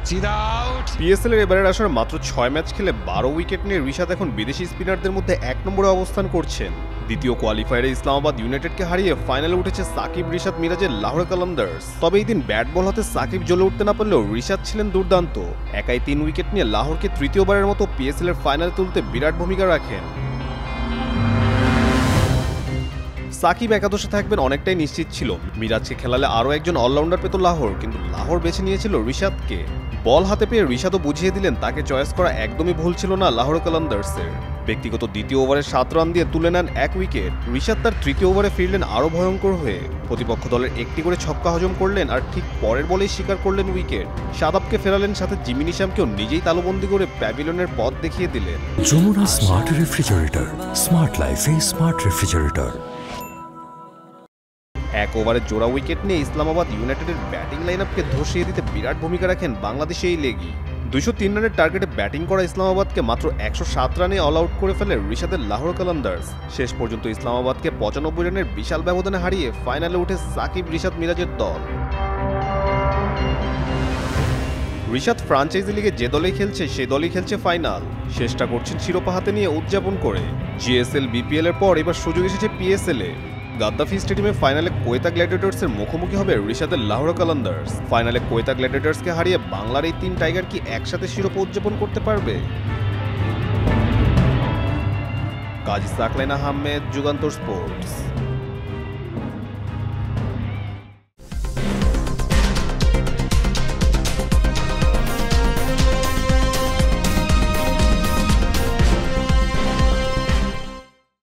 PSL এর এবারের আসরে মাত্র ৬ ম্যাচ খেলে ১২ উইকেট নিয়ে রিশাদ এখন বিদেশি স্পিনারদের মধ্যে ১ নম্বরে অবস্থান করছেন। দ্বিতীয় কোয়ালিফায়ারে ইসলামাবাদ ইউনাইটেডকে হারিয়ে ফাইনালে উঠেছে সাকিব রিশাদ মিরাজের লাহোর কালান্দার্স। তবে এই দিন ব্যাট বল হাতে সাকিব জ্বলে উঠতে না পারলেও রিশাদ ছিলেন দুর্দান্ত। একাই ৩ উইকেট নিয়ে লাহোরকে তৃতীয়বারের মতো পিএসএল এর ফাইনালে তুলতে বিরাট ভূমিকা রাখেন। সাকিব একাদশে থাকবেন অনেকটাই নিশ্চিত ছিল। মিরাজকে খেলালে আরও একজন অলরাউন্ডার পেত লাহোর, কিন্তু লাহোর বেছে নিয়েছিল রিশাদকে। বল হাতে পেয়ে রিশাদও বুঝিয়ে দিলেন তাকে চয়েস করা একদমই ভুল ছিল না লাহোর কালান্দার্সের। ব্যক্তিগত দ্বিতীয় ওভারে ৭ রান দিয়ে তুলে নেন ১ উইকেট। রিশাদ তার তৃতীয় ওভারে ফিরলেন আরও ভয়ঙ্কর হয়ে। প্রতিপক্ষ দলের একটি করে ছক্কা হজম করলেন আর ঠিক পরের বলেই স্বীকার করলেন উইকেট। শাদাবকে ফেরালেন, সাথে জিমি নিশামকেও নিজেই তালুবন্দি করে প্যাভিলিয়নের পথ দেখিয়ে দিলেন। যমুনা স্মার্ট রেফ্রিজারেটর, স্মার্ট লাইফে স্মার্ট রেফ্রিজারেটর। ১ ওভারে জোড়া উইকেট নিয়ে ইসলামাবাদ ইউনাইটেডের ব্যাটিং লাইনআপকে ধসিয়ে দিতে বিরাট ভূমিকা রাখেন বাংলাদেশি এই লেগি। ২০৩ রানের টার্গেটে ব্যাটিং করা ইসলামাবাদকে মাত্র ১০৭ রানে অল আউট করে ফেলে রিশাদের লাহোর কালান্দার্স। শেষ পর্যন্ত ইসলামাবাদকে ৯৫ রানের বিশাল ব্যবধানে হারিয়ে ফাইনালে উঠে সাকিব রিশাদ মিরাজের দল। রিশাদ ফ্রাঞ্চাইজি লিগে যে দলেই খেলছে সেই দলই খেলছে ফাইনাল। চেষ্টা করছেন শিরোপা হাতে নিয়ে উদযাপন করে। জিএসএল বিপিএল এর পর এবার সুযোগ এসেছে পিএসএল এ। গাদ্দাফি স্টেডিয়ামে ফাইনালে কোয়েতা গ্ল্যাডিয়েটর্সের মুখোমুখি হবে রিশাদের লাহোর কালান্দার্স। ফাইনালে কোয়েতা গ্ল্যাডিয়েটর্সকে হারিয়ে বাংলার এই ৩ টাইগার কি একসাথে শিরোপা উদযাপন করতে পারবে? কাজী সাকলাইন আহমেদ, যুগান্তর স্পোর্টস।